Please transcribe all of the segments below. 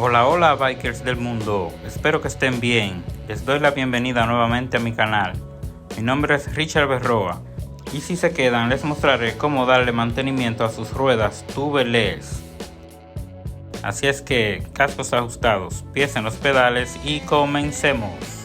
Hola, hola bikers del mundo, espero que estén bien. Les doy la bienvenida nuevamente a mi canal. Mi nombre es Richard Berroa y si se quedan les mostraré cómo darle mantenimiento a sus ruedas tubeless. Así es que, cascos ajustados, pies en los pedales y comencemos.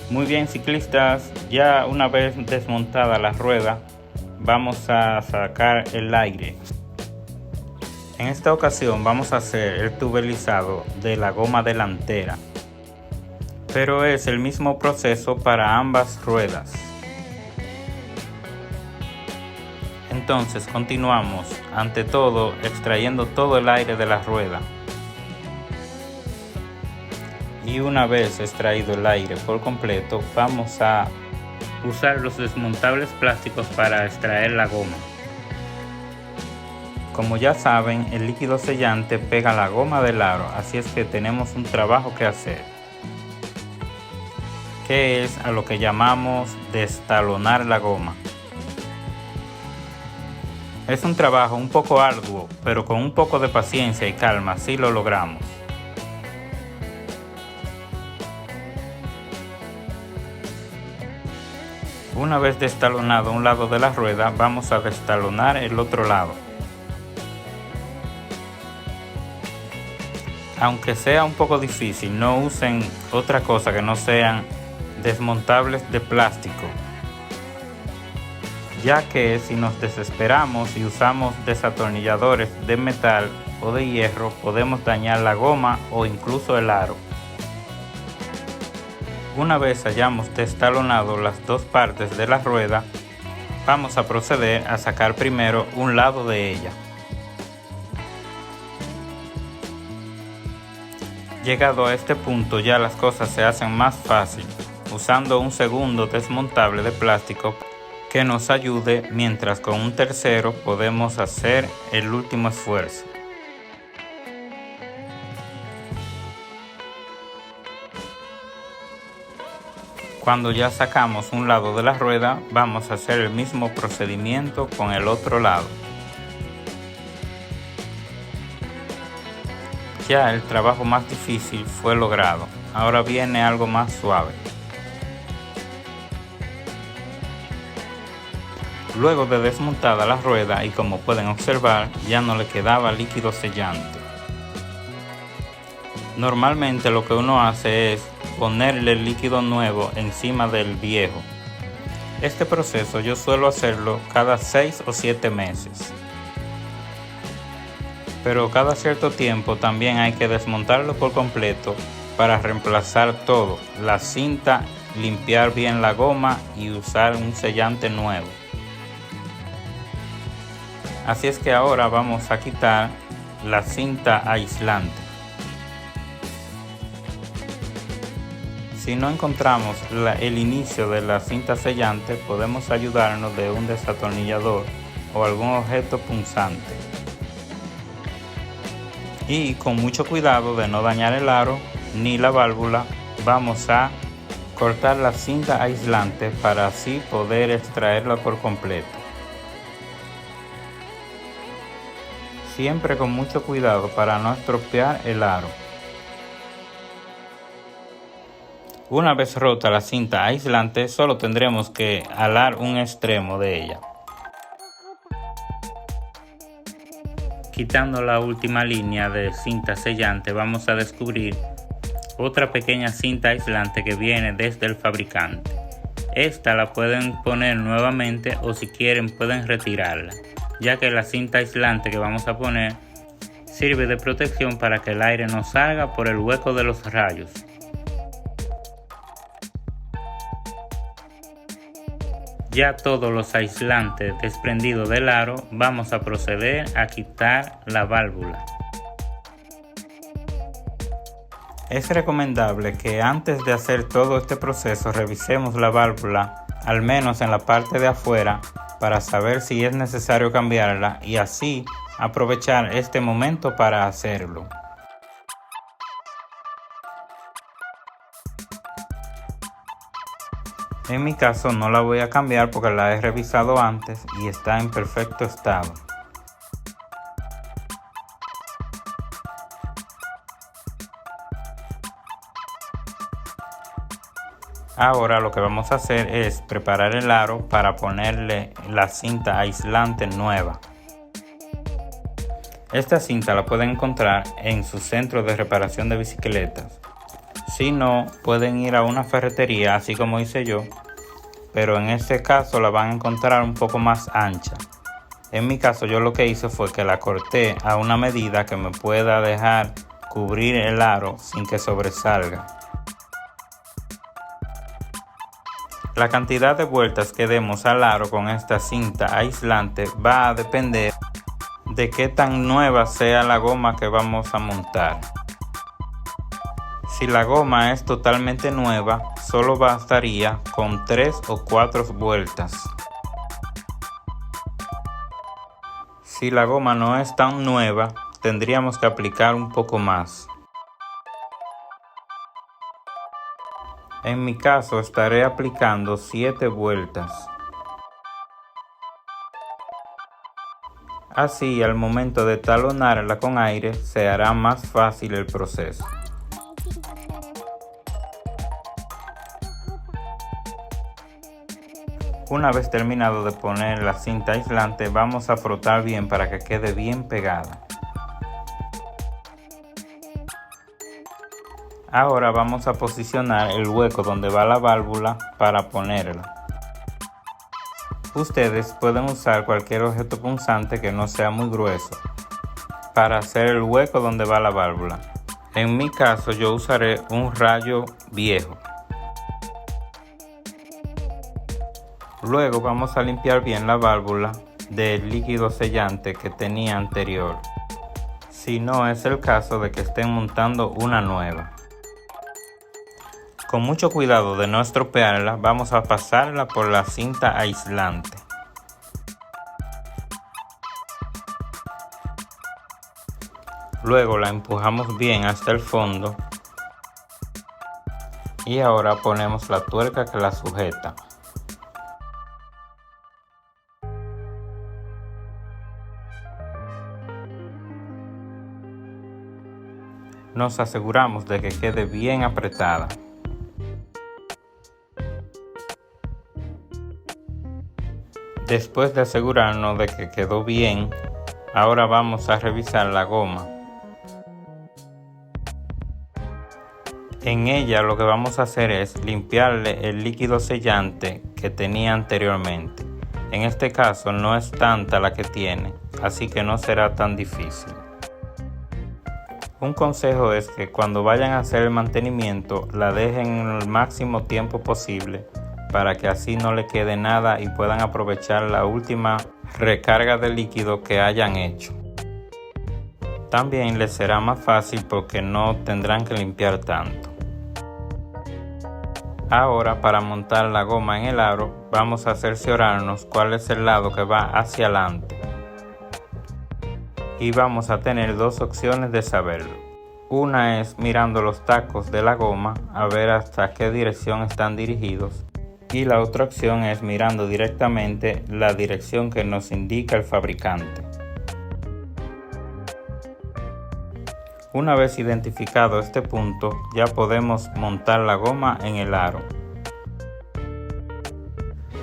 Muy bien ciclistas, ya una vez desmontada la rueda, vamos a sacar el aire. En esta ocasión vamos a hacer el tubelizado de la goma delantera, pero es el mismo proceso para ambas ruedas. Entonces continuamos, ante todo extrayendo todo el aire de la rueda. Y una vez extraído el aire por completo, vamos a usar los desmontables plásticos para extraer la goma. Como ya saben, el líquido sellante pega la goma del aro, así es que tenemos un trabajo que hacer, que es a lo que llamamos destalonar la goma. Es un trabajo un poco arduo, pero con un poco de paciencia y calma sí lo logramos. Una vez destalonado un lado de la rueda, vamos a destalonar el otro lado. Aunque sea un poco difícil, no usen otra cosa que no sean desmontables de plástico, ya que si nos desesperamos y usamos desatornilladores de metal o de hierro, podemos dañar la goma o incluso el aro. Una vez hayamos destalonado las dos partes de la rueda, vamos a proceder a sacar primero un lado de ella. Llegado a este punto ya las cosas se hacen más fácil, usando un segundo desmontable de plástico que nos ayude, mientras con un tercero podemos hacer el último esfuerzo. Cuando ya sacamos un lado de la rueda, vamos a hacer el mismo procedimiento con el otro lado. Ya el trabajo más difícil fue logrado, ahora viene algo más suave. Luego de desmontada la rueda, y como pueden observar, ya no le quedaba líquido sellante. Normalmente lo que uno hace es ponerle el líquido nuevo encima del viejo. Este proceso yo suelo hacerlo cada 6 o 7 meses. Pero cada cierto tiempo también hay que desmontarlo por completo para reemplazar todo, la cinta, limpiar bien la goma y usar un sellante nuevo. Así es que ahora vamos a quitar la cinta aislante. Si no encontramos el inicio de la cinta sellante, podemos ayudarnos de un desatornillador o algún objeto punzante. Y con mucho cuidado de no dañar el aro ni la válvula, vamos a cortar la cinta aislante para así poder extraerla por completo. Siempre con mucho cuidado para no estropear el aro. Una vez rota la cinta aislante, solo tendremos que alar un extremo de ella. Quitando la última línea de cinta sellante, vamos a descubrir otra pequeña cinta aislante que viene desde el fabricante. Esta la pueden poner nuevamente o si quieren pueden retirarla, ya que la cinta aislante que vamos a poner sirve de protección para que el aire no salga por el hueco de los rayos. Ya todos los aislantes desprendidos del aro, vamos a proceder a quitar la válvula. Es recomendable que antes de hacer todo este proceso revisemos la válvula, al menos en la parte de afuera, para saber si es necesario cambiarla y así aprovechar este momento para hacerlo. En mi caso no la voy a cambiar porque la he revisado antes y está en perfecto estado. Ahora lo que vamos a hacer es preparar el aro para ponerle la cinta aislante nueva. Esta cinta la pueden encontrar en su centro de reparación de bicicletas. Si no, pueden ir a una ferretería, así como hice yo, pero en este caso la van a encontrar un poco más ancha. En mi caso yo lo que hice fue que la corté a una medida que me pueda dejar cubrir el aro sin que sobresalga. La cantidad de vueltas que demos al aro con esta cinta aislante va a depender de qué tan nueva sea la goma que vamos a montar. Si la goma es totalmente nueva, solo bastaría con 3 o 4 vueltas. Si la goma no es tan nueva, tendríamos que aplicar un poco más. En mi caso estaré aplicando 7 vueltas. Así, al momento de talonarla con aire, se hará más fácil el proceso. Una vez terminado de poner la cinta aislante, vamos a frotar bien para que quede bien pegada. Ahora vamos a posicionar el hueco donde va la válvula para ponerla. Ustedes pueden usar cualquier objeto punzante que no sea muy grueso para hacer el hueco donde va la válvula. En mi caso yo usaré un rayo viejo. Luego vamos a limpiar bien la válvula del líquido sellante que tenía anterior, si no es el caso de que estén montando una nueva. Con mucho cuidado de no estropearla, vamos a pasarla por la cinta aislante. Luego la empujamos bien hasta el fondo y ahora ponemos la tuerca que la sujeta. Nos aseguramos de que quede bien apretada. Después de asegurarnos de que quedó bien, ahora vamos a revisar la goma. En ella lo que vamos a hacer es limpiarle el líquido sellante que tenía anteriormente. En este caso no es tanta la que tiene, así que no será tan difícil. Un consejo es que cuando vayan a hacer el mantenimiento la dejen el máximo tiempo posible para que así no le quede nada y puedan aprovechar la última recarga de líquido que hayan hecho. También les será más fácil porque no tendrán que limpiar tanto. Ahora, para montar la goma en el aro, vamos a cerciorarnos cuál es el lado que va hacia adelante. Y vamos a tener dos opciones de saberlo. Una es mirando los tacos de la goma a ver hasta qué dirección están dirigidos. Y la otra opción es mirando directamente la dirección que nos indica el fabricante. Una vez identificado este punto, ya podemos montar la goma en el aro.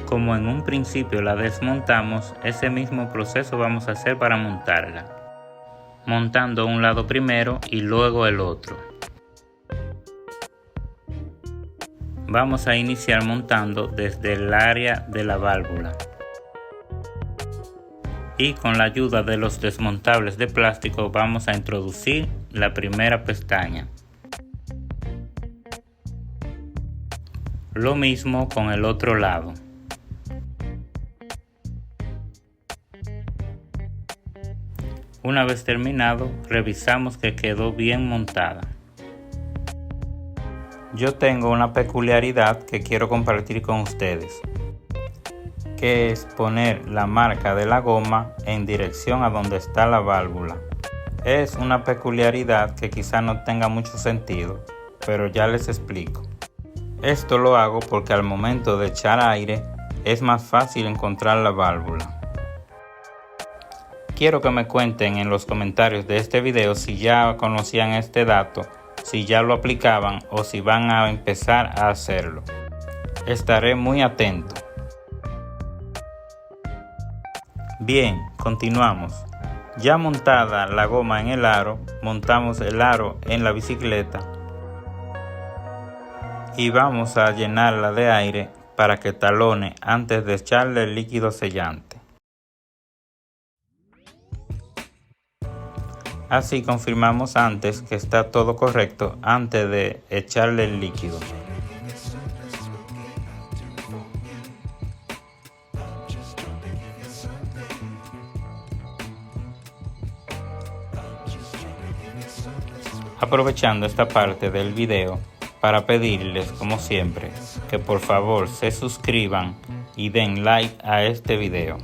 Como en un principio la desmontamos, ese mismo proceso vamos a hacer para montarla, montando un lado primero y luego el otro. Vamos a iniciar montando desde el área de la válvula. Y con la ayuda de los desmontables de plástico vamos a introducir la primera pestaña. Lo mismo con el otro lado. Una vez terminado, revisamos que quedó bien montada. Yo tengo una peculiaridad que quiero compartir con ustedes, que es poner la marca de la goma en dirección a donde está la válvula. Es una peculiaridad que quizá no tenga mucho sentido, pero ya les explico. Esto lo hago porque al momento de echar aire es más fácil encontrar la válvula. Quiero que me cuenten en los comentarios de este video si ya conocían este dato, si ya lo aplicaban o si van a empezar a hacerlo. Estaré muy atento. Bien, continuamos. Ya montada la goma en el aro, montamos el aro en la bicicleta y vamos a llenarla de aire para que talone antes de echarle el líquido sellante. Así confirmamos antes que está todo correcto antes de echarle el líquido. Aprovechando esta parte del video para pedirles, como siempre, que por favor se suscriban y den like a este video.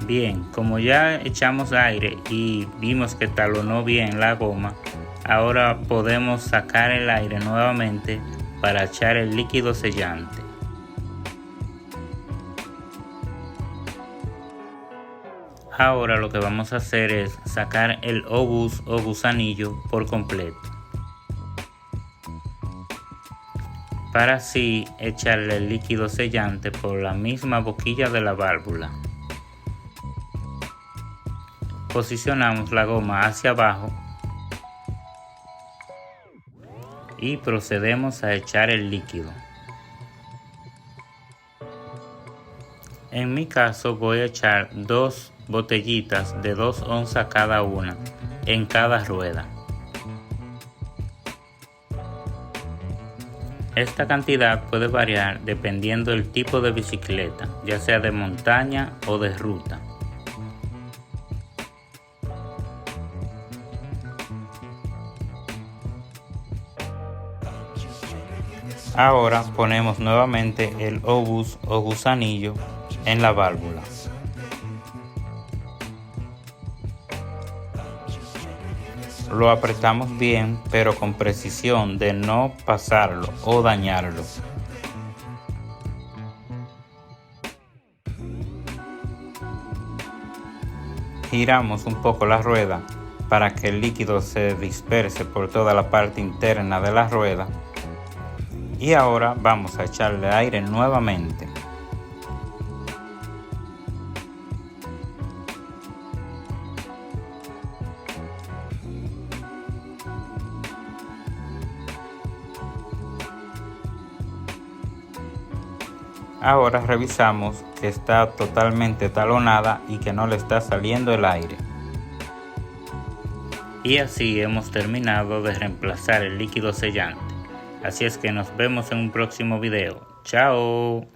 Bien, como ya echamos aire y vimos que talonó bien la goma, ahora podemos sacar el aire nuevamente para echar el líquido sellante. Ahora lo que vamos a hacer es sacar el obús o gusanillo por completo, para así echarle el líquido sellante por la misma boquilla de la válvula. Posicionamos la goma hacia abajo y procedemos a echar el líquido. En mi caso voy a echar 2 botellitas de 2 onzas cada una en cada rueda. Esta cantidad puede variar dependiendo del tipo de bicicleta, ya sea de montaña o de ruta. Ahora ponemos nuevamente el obús o gusanillo en la válvula. Lo apretamos bien, pero con precisión de no pasarlo o dañarlo. Giramos un poco la rueda para que el líquido se disperse por toda la parte interna de la rueda. Y ahora vamos a echarle aire nuevamente. Ahora revisamos que está totalmente talonada y que no le está saliendo el aire. Y así hemos terminado de reemplazar el líquido sellante. Así es que nos vemos en un próximo video. ¡Chao!